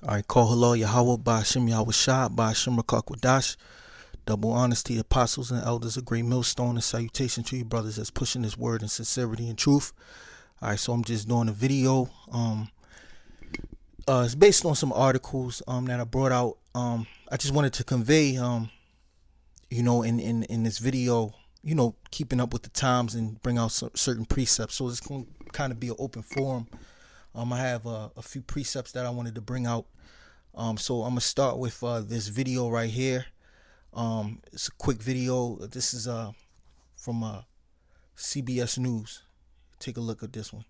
All right, call halal Yahweh by Hashem Yahweh Shah by Hashem Rakakwadash. Double honesty, apostles and elders, a great millstone, and salutation to you brothers that's pushing this word in sincerity and truth. All right, so I'm just doing a video. It's based on some articles that I brought out. I just wanted to convey, in this video, keeping up with the times and bring out some certain precepts. So it's going to kind of be an open forum. I have a few precepts that I wanted to bring out. So I'm gonna start with this video right here. It's a quick video. This is from CBS News. Take a look at this one.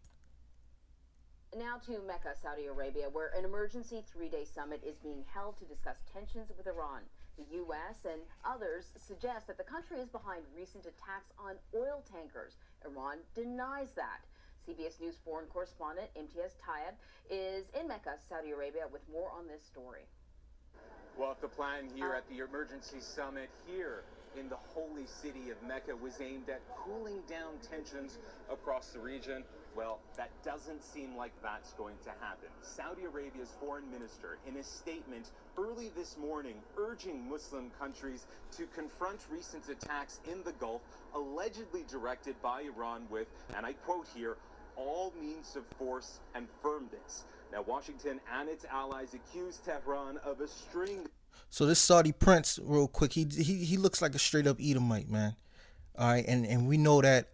Now to Mecca, Saudi Arabia, where an emergency three-day summit is being held to discuss tensions with Iran. The U.S. and others suggest that the country is behind recent attacks on oil tankers. Iran denies that. CBS News foreign correspondent Imtiaz Tayeb is in Mecca, Saudi Arabia, with more on this story. Well, if the plan here at the emergency summit here in the holy city of Mecca was aimed at cooling down tensions across the region, well, that doesn't seem like that's going to happen. Saudi Arabia's foreign minister, in a statement early this morning, urging Muslim countries to confront recent attacks in the Gulf, allegedly directed by Iran with, and I quote here, all means of force and firmness. Now, Washington and its allies accuse Tehran of a string. So this Saudi prince, real quick, he looks like a straight up Edomite, man. All right, and we know that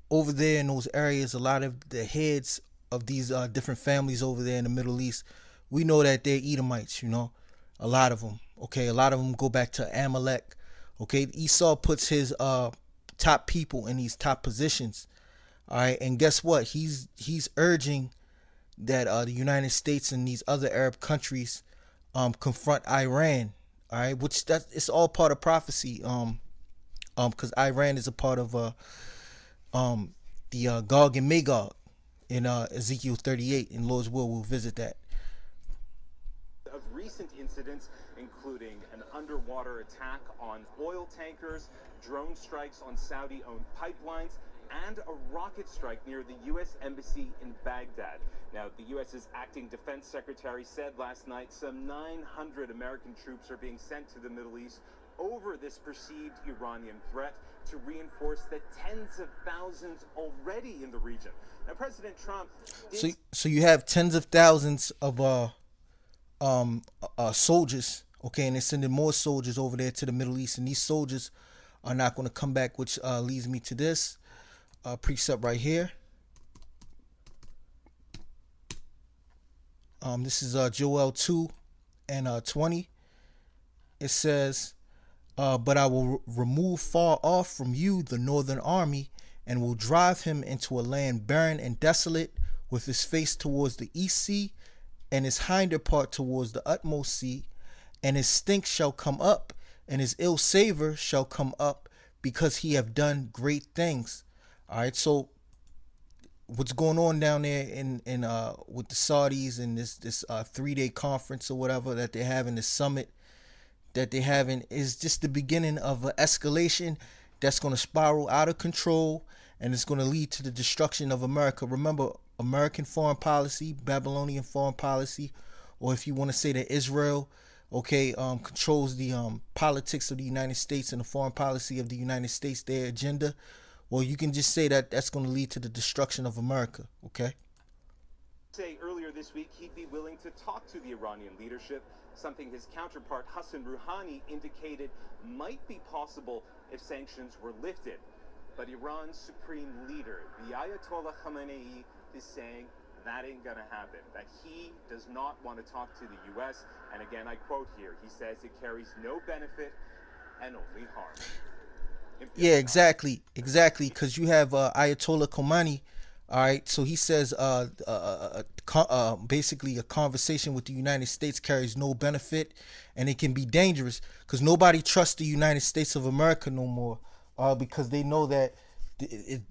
over there in those areas, a lot of the heads of these different families over there in the Middle East, we know that they're Edomites, a lot of them. Okay, a lot of them go back to Amalek. Okay, Esau puts his top people in these top positions. All right, and guess what? He's urging that the United States and these other Arab countries confront Iran. All right, which it's all part of prophecy. Because Iran is a part of the Gog and Magog in Ezekiel 38. In Lord's will, we'll visit that. Of recent incidents, including an underwater attack on oil tankers, drone strikes on Saudi-owned pipelines, and a rocket strike near the U.S. Embassy in Baghdad. Now, the U.S.'s acting defense secretary said last night some 900 American troops are being sent to the Middle East over this perceived Iranian threat to reinforce the tens of thousands already in the region. Now, President Trump... So you have tens of thousands of soldiers, okay, and they're sending more soldiers over there to the Middle East, and these soldiers are not going to come back, which leads me to this precept right here. This is Joel 2 and 20. It says, but I will remove far off from you the northern army, and will drive him into a land barren and desolate, with his face towards the east sea, and his hinder part towards the utmost sea. And his stink shall come up, and his ill savor shall come up, because he have done great things. All right, so what's going on down there in with the Saudis and this 3-day conference or whatever that they're having, this summit that they're having, is just the beginning of an escalation that's going to spiral out of control, and it's going to lead to the destruction of America. Remember, American foreign policy, Babylonian foreign policy, or if you want to say that Israel, controls the politics of the United States and the foreign policy of the United States, their agenda. Well, you can just say that that's going to lead to the destruction of America, okay? Say earlier this week he'd be willing to talk to the Iranian leadership, something his counterpart Hassan Rouhani indicated might be possible if sanctions were lifted. But Iran's supreme leader, the Ayatollah Khamenei, is saying that ain't gonna happen, that he does not want to talk to the U.S. And again, I quote here, he says it carries no benefit and only harm. Yeah, exactly, because you have Ayatollah Khomeini, all right, so he says basically a conversation with the United States carries no benefit, and it can be dangerous, because nobody trusts the United States of America no more, because they know that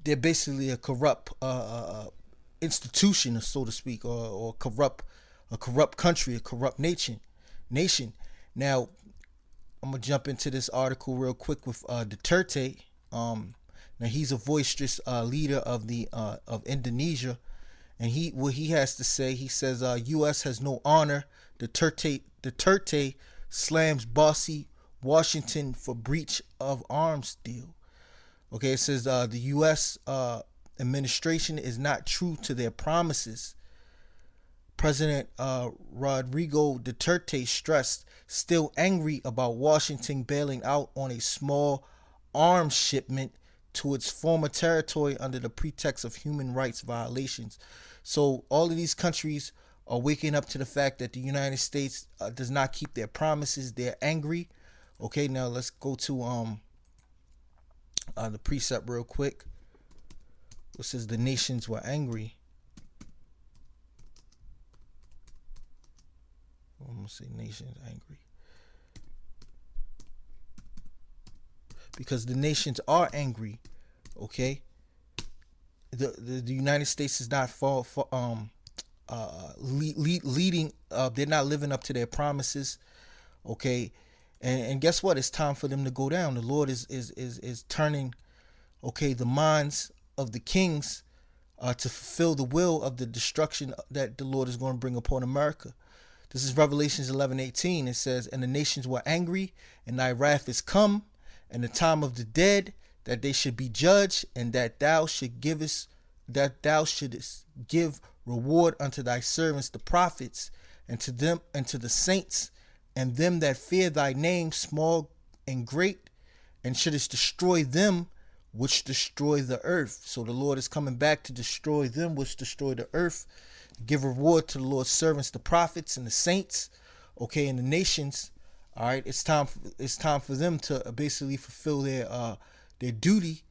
they're basically a corrupt institution, so to speak, or a corrupt country, a corrupt nation. Now, I'm gonna jump into this article real quick with Duterte. Now he's a boisterous leader of Indonesia, And what he has to say, he says, U.S. has no honor. Duterte slams bossy Washington for breach of arms deal. Okay, it says the U.S. Administration is not true to their promises. President Rodrigo Duterte stressed, still angry about Washington bailing out on a small arms shipment to its former territory under the pretext of human rights violations. So all of these countries are waking up to the fact that the United States does not keep their promises. They're angry. Okay, now let's go to the precept real quick. It says the nations were angry. I'm gonna say nations angry because the nations are angry. Okay, the United States is not leading. They're not living up to their promises. Okay, and guess what? It's time for them to go down. The Lord is turning, okay, the minds of the kings to fulfill the will of the destruction that the Lord is going to bring upon America. This is Revelations 11:18. It says, and the nations were angry, and thy wrath is come, and the time of the dead, that they should be judged, and that thou shouldest give reward unto thy servants the prophets, and to them and to the saints, and them that fear thy name, small and great, and shouldest destroy them which destroy the earth. So the Lord is coming back to destroy them which destroy the earth. Give reward to the Lord's servants, the prophets and the saints, okay, and the nations. All right, it's time for them to basically fulfill their duty,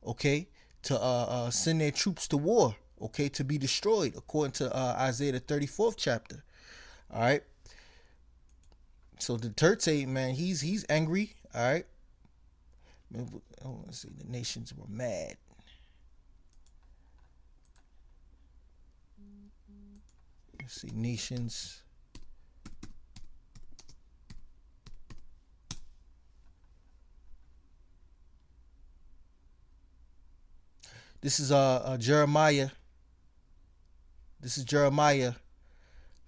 okay, to send their troops to war, okay, to be destroyed, according to Isaiah the 34th chapter. All right. So Duterte, man, he's angry. All right. Let's see, the nations were mad. Let's see, nations. This is Jeremiah. This is Jeremiah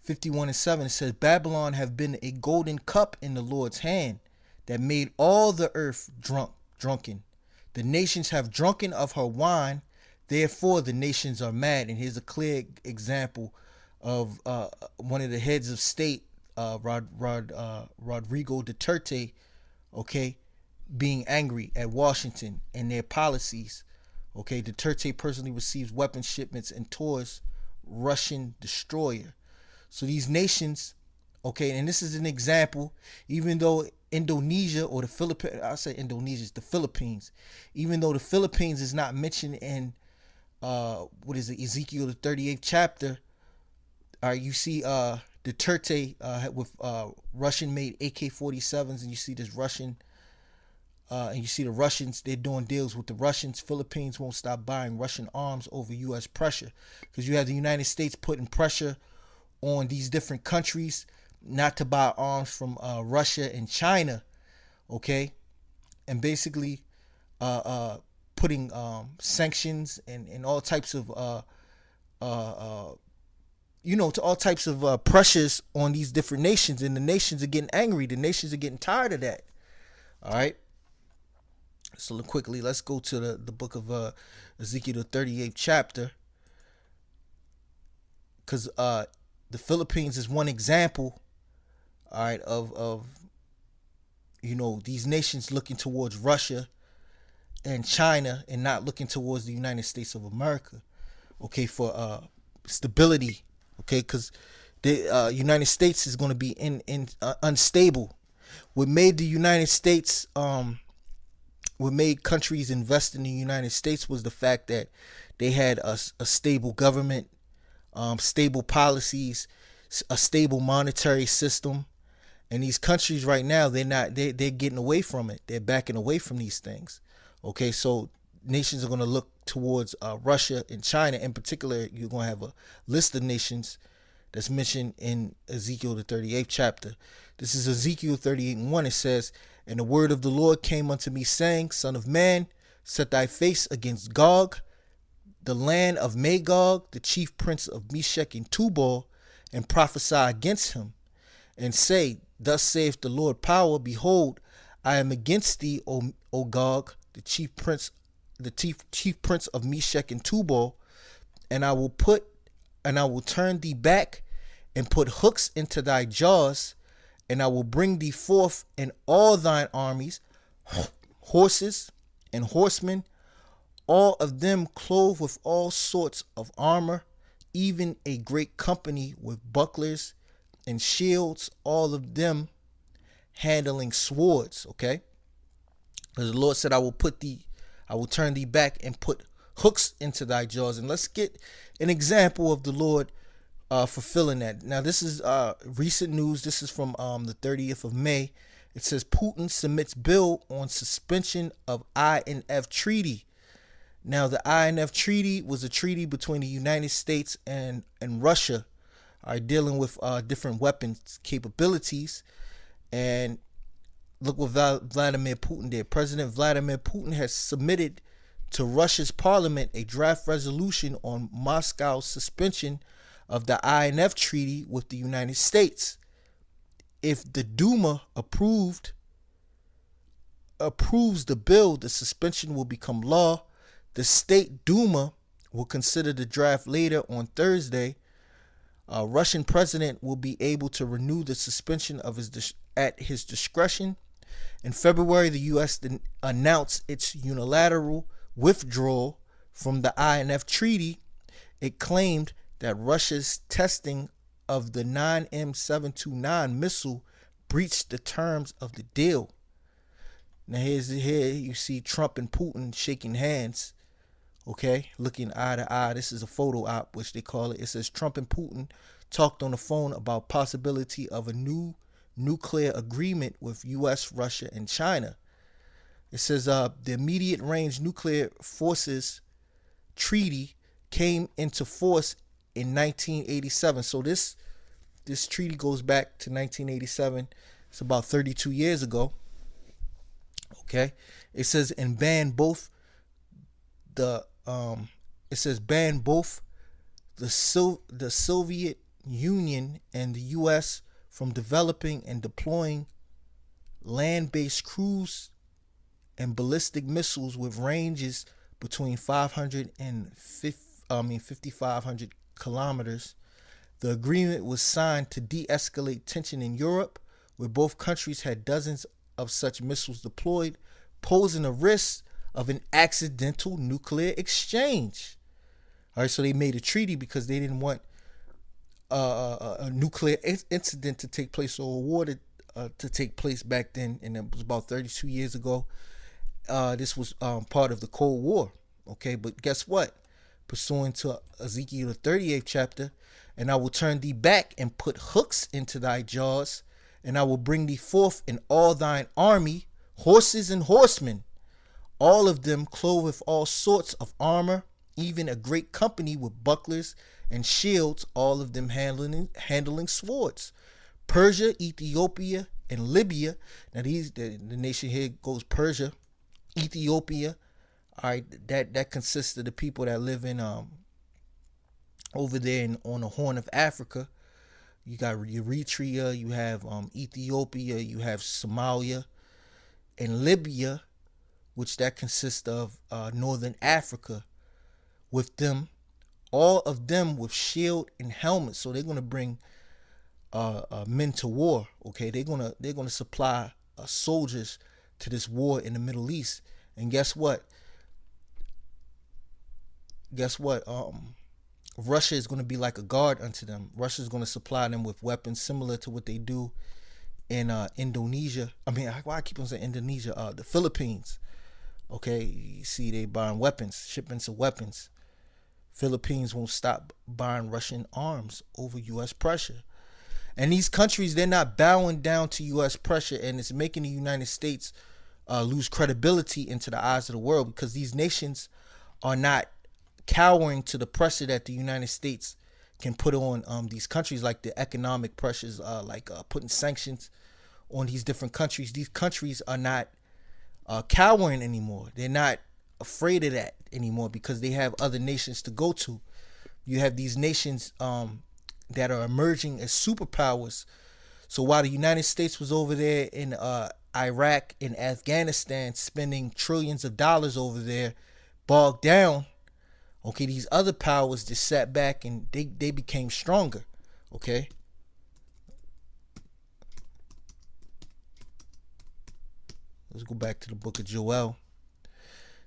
51:7. It says, Babylon have been a golden cup in the Lord's hand that made all the earth drunken. The nations have drunken of her wine. Therefore, the nations are mad. And here's a clear example of one of the heads of state, Rodrigo Duterte, okay, being angry at Washington and their policies. Okay, Duterte personally receives weapon shipments and tours Russian destroyer. So these nations, okay, and this is an example, even though Indonesia or the Philippines, I say Indonesia is the Philippines, even though the Philippines is not mentioned in Ezekiel the 38th chapter. You see Duterte with Russian made AK-47s, and you see this Russian and you see the Russians, they're doing deals with the Russians. Philippines won't stop buying Russian arms over U.S. pressure, because you have the United States putting pressure on these different countries not to buy arms from Russia and China, okay, and basically putting sanctions and all types of to all types of pressures on these different nations, and the nations are getting angry. The nations are getting tired of that. All right. So quickly, let's go to the book of Ezekiel, the 38th chapter, because the Philippines is one example, all right, of these nations looking towards Russia and China and not looking towards the United States of America, okay, for stability, okay, because the United States is going to be unstable. What made the United States what made countries invest in the United States was the fact that they had a stable government, stable policies, a stable monetary system. And these countries right now, they're getting away from it. They're backing away from these things. Okay, so nations are going to look towards Russia and China. In particular, you're going to have a list of nations that's mentioned in Ezekiel, the 38th chapter. This is Ezekiel 38:1. It says, and the word of the Lord came unto me, saying, Son of man, set thy face against Gog, the land of Magog, the chief prince of Meshech and Tubal, and prophesy against him, and say, Thus saith the Lord power, behold, I am against thee, O Gog, the chief prince of Meshech and Tubal, and I will turn thee back and put hooks into thy jaws, and I will bring thee forth in all thine armies, horses and horsemen, all of them clothed with all sorts of armor, even a great company with bucklers and shields, all of them handling swords. Okay, because the Lord said, I will turn thee back and put hooks into thy jaws. And let's get an example of the Lord fulfilling that. Now, this is recent news. This is from the 30th of May. It says Putin submits bill on suspension of INF treaty. Now, the INF treaty was a treaty between the United States and Russia, dealing with different weapons capabilities. And look what Vladimir Putin did. President Vladimir Putin has submitted to Russia's parliament a draft resolution on Moscow's suspension of the INF treaty with the United States. If the Duma approves the bill, the suspension will become law. The State Duma will consider the draft later on Thursday. Russian president will be able to renew the suspension at his discretion. In February, the U.S. announced its unilateral withdrawal from the INF treaty. It claimed that Russia's testing of the 9M729 missile breached the terms of the deal. Now here you see Trump and Putin shaking hands, okay, looking eye to eye. This is a photo op, which they call it. It says Trump and Putin talked on the phone about possibility of a new nuclear agreement with U.S., Russia, and China. It says the Immediate Range Nuclear Forces Treaty came into force in 1987. So this treaty goes back to 1987. It's about 32 years ago. Okay. It says ban both the Soviet Union and the U.S. from developing and deploying land-based cruise and ballistic missiles with ranges between 500 and 5,500 kilometers. The agreement was signed to de-escalate tension in Europe, where both countries had dozens of such missiles deployed, posing a risk of an accidental nuclear exchange. All right, so they made a treaty because they didn't want a nuclear incident to take place, or a war to take place back then, and it was about 32 years ago. This was part of the Cold War. Okay, but guess what? Pursuant to Ezekiel the 38th chapter, and I will turn thee back and put hooks into thy jaws, and I will bring thee forth in all thine army, horses and horsemen, all of them clothed with all sorts of armor, even a great company with bucklers and shields, all of them handling swords. Persia, Ethiopia, and Libya. Now the nation here goes Persia, Ethiopia. All right, that consists of the people that live in over there on the Horn of Africa. You got Eritrea, you have Ethiopia, you have Somalia, and Libya, which that consists of Northern Africa, with them, all of them with shield and helmets. So they're gonna bring men to war. Okay, they're gonna supply soldiers to this war in the Middle East. And guess what? Russia is going to be like a guard unto them. Russia is going to supply them with weapons similar to what they do in Indonesia. I mean, why I keep on saying Indonesia? The Philippines. Okay, you see they buying weapons, shipments of weapons. Philippines won't stop buying Russian arms over U.S. pressure. And these countries, they're not bowing down to U.S. pressure, and it's making the United States lose credibility into the eyes of the world, because these nations are not cowering to the pressure that the United States can put on these countries, like the economic pressures, like putting sanctions on these different countries. These countries are not cowering anymore. They're not afraid of that anymore because they have other nations to go to. You have these nations that are emerging as superpowers. So while the United States was over there in Iraq and Afghanistan spending trillions of dollars over there, bogged down, okay, these other powers just sat back and they became stronger, okay? Let's go back to the book of Joel.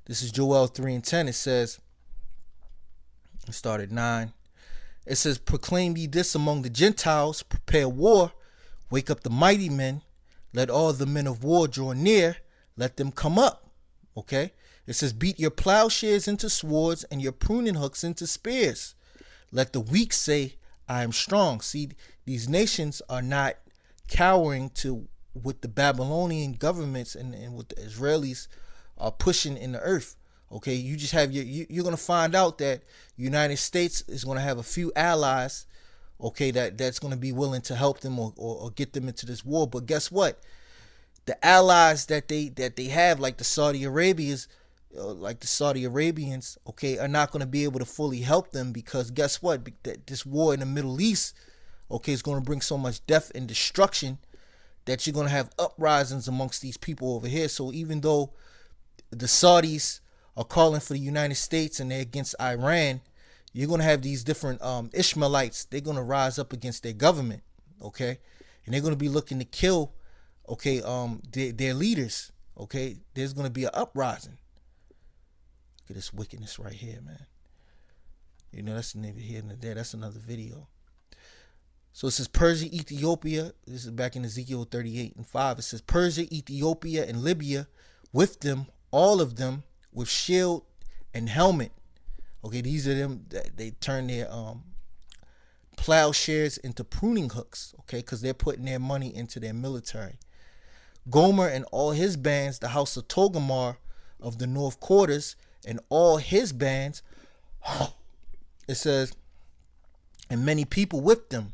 This is Joel 3:10. It says, it started 9. It says, proclaim ye this among the Gentiles, prepare war, wake up the mighty men, let all the men of war draw near, let them come up. Okay? It says, beat your plowshares into swords and your pruning hooks into spears. Let the weak say, I am strong. See, these nations are not cowering to what the Babylonian governments and what the Israelis are pushing in the earth. Okay, you just have you're gonna find out that United States is gonna have a few allies, okay, that's gonna be willing to help them or get them into this war. But guess what? The allies that they have, like the Saudi Arabians, okay, are not gonna be able to fully help them because guess what? This war in the Middle East, okay, is gonna bring so much death and destruction that you're gonna have uprisings amongst these people over here. So even though the Saudis are calling for the United States and they're against Iran, you're going to have these different Ishmaelites. They're going to rise up against their government, okay? And they're going to be looking to kill, okay, their leaders, okay? There's going to be an uprising. Look at this wickedness right here, man. You know, that's neither here nor there. That's another video. So it says Persia, Ethiopia. This is back in Ezekiel 38:5. It says Persia, Ethiopia, and Libya, with them, all of them, with shield and helmet. Okay, these are them that they turn their plowshares into pruning hooks, okay, because they're putting their money into their military. Gomer and all his bands, the house of Togarmah of the north quarters, and all his bands, it says, and many people with them.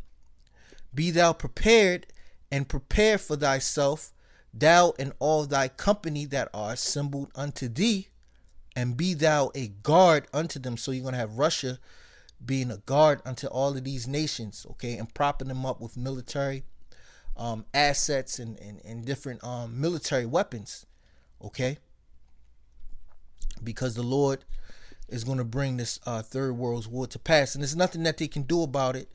Be thou prepared, and prepare for thyself, thou and all thy company that are assembled unto thee, and be thou a guard unto them. So you're going to have Russia being a guard unto all of these nations, okay, and propping them up with military assets and different military weapons, okay, because the Lord is going to bring this third world war to pass, and there's nothing that they can do about it.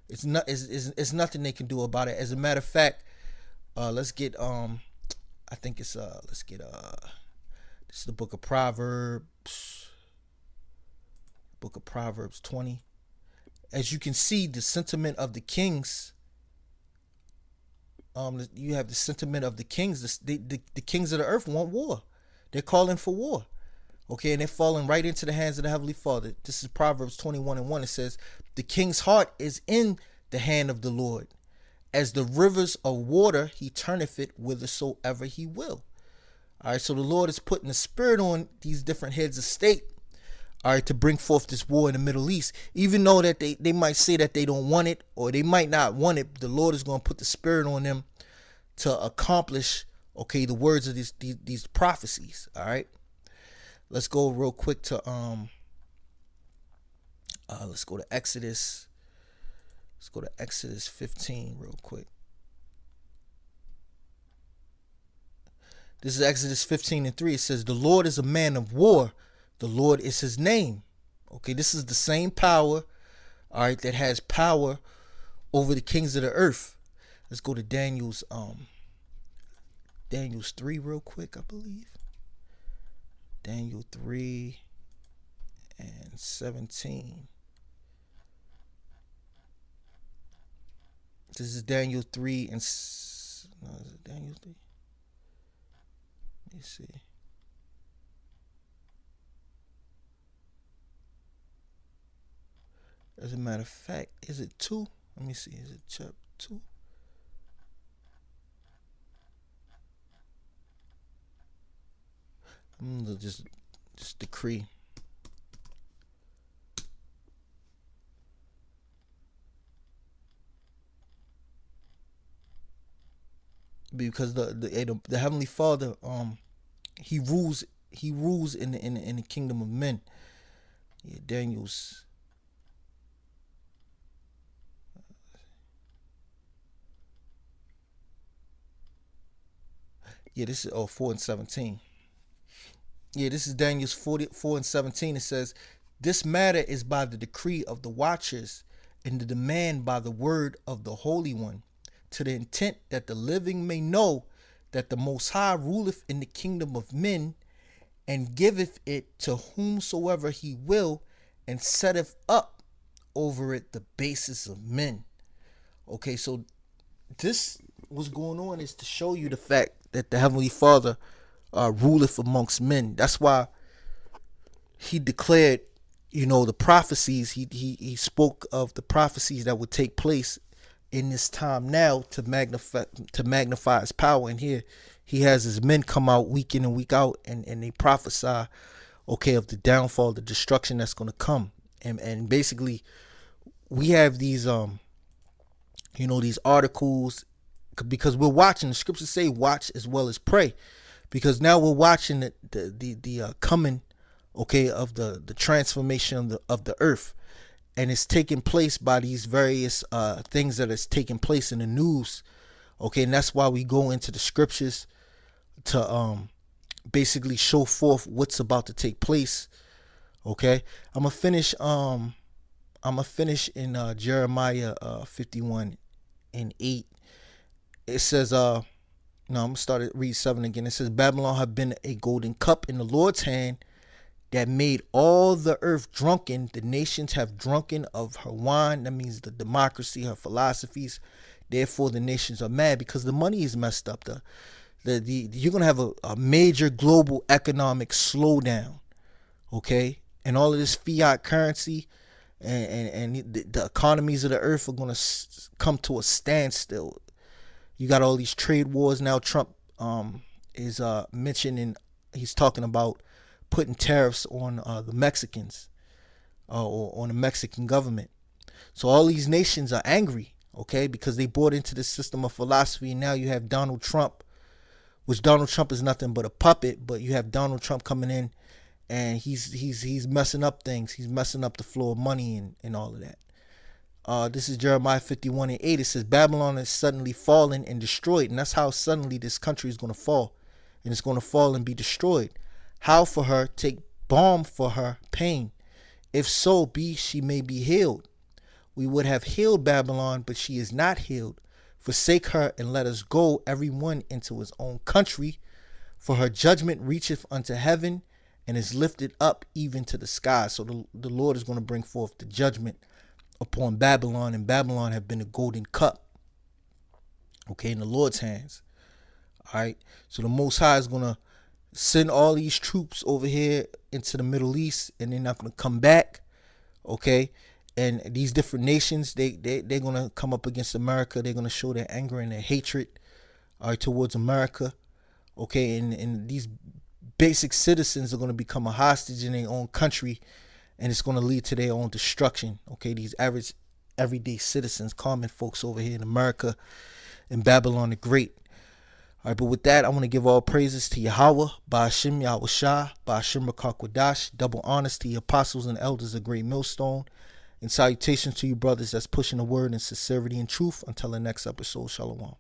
It's nothing they can do about it. As a matter of fact, let's get I think it's let's get this is the book of Proverbs. Book of Proverbs 20. As you can see, the sentiment of the kings. You have the sentiment of the kings. The kings of the earth want war. They're calling for war. Okay, and they're falling right into the hands of the Heavenly Father. This is Proverbs 21:1. It says, the king's heart is in the hand of the Lord. As the rivers of water, he turneth it whithersoever he will. All right, so the Lord is putting the spirit on these different heads of state, all right, to bring forth this war in the Middle East. Even though that they might say that they don't want it or they might not want it, the Lord is going to put the spirit on them to accomplish, okay, the words of these prophecies, all right? Let's go real quick to let's go to Exodus. Let's go to Exodus 15 real quick. This is Exodus 15:3. It says, the Lord is a man of war. The Lord is his name. Okay, this is the same power, all right, that has power over the kings of the earth. Let's go to Daniel's 3 real quick, I believe. Daniel 3:17. This is Daniel 3 and is it Daniel 3? Let me see. As a matter of fact, is it 2? Let me see. Is it chapter 2? I'm gonna just decree. Because the Heavenly Father, he rules he rules in the kingdom of men. Yeah, Daniel's. Yeah, this is 4:17. Yeah, this is Daniel's 4:17. It says, "This matter is by the decree of the watchers, and the demand by the word of the Holy One, to the intent that the living may know that the Most High ruleth in the kingdom of men, and giveth it to whomsoever he will, and setteth up over it the basis of men." Okay, so this what's going on is to show you the fact that the Heavenly Father ruleth amongst men. That's why he declared, the prophecies. He spoke of the prophecies that would take place in this time now to magnify his power. And here he has his men come out week in and week out, and they prophesy, okay, of the downfall, the destruction that's going to come. And basically we have these these articles, because we're watching. The scriptures say watch as well as pray, because now we're watching the coming, okay, of the transformation of the earth, and it's taking place by these various things that is taking place in the news, okay. And that's why we go into the scriptures to basically show forth what's about to take place, okay. I'm gonna finish in Jeremiah 51:8. It says, no, I'm gonna start at read 7 again. It says, "Babylon have been a golden cup in the Lord's hand, that made all the earth drunken. The nations have drunken of her wine." That means the democracy, her philosophies. Therefore the nations are mad, because the money is messed up. You're gonna have a major global economic slowdown, okay. And all of this fiat currency and the economies of the earth are gonna come to a standstill. You got all these trade wars now. Trump is mentioning, he's talking about putting tariffs on the Mexicans, or on the Mexican government. So all these nations are angry, okay, because they bought into the system of philosophy. And now you have Donald Trump, which Donald Trump is nothing but a puppet, but you have Donald Trump coming in, and he's messing up things. He's messing up the flow of money and all of that. This is Jeremiah 51:8. It says, "Babylon is suddenly fallen and destroyed." And that's how suddenly this country is going to fall. And it's going to fall and be destroyed. "How for her? Take balm for her pain. If so be she may be healed. We would have healed Babylon, but she is not healed. Forsake her, and let us go, every one into his own country. For her judgment reacheth unto heaven, and is lifted up even to the sky." So the Lord is going to bring forth the judgment upon Babylon, and Babylon have been a golden cup, okay, in the Lord's hands. All right. So the Most High is going to send all these troops over here into the Middle East, and they're not going to come back, okay. And these different nations, they're going to come up against America. They're going to show their anger and their hatred, all right, towards America, okay. And these basic citizens are going to become a hostage in their own country, and it's going to lead to their own destruction, okay. These average everyday citizens, common folks over here in America and Babylon the Great. All right, but with that, I want to give all praises to Yahweh, Ba'ashim Yahushua, Ba'ashim Rakakwadash. Double honors to the apostles and elders of Great Millstone, and salutations to you brothers that's pushing the word in sincerity and truth. Until the next episode, Shalom.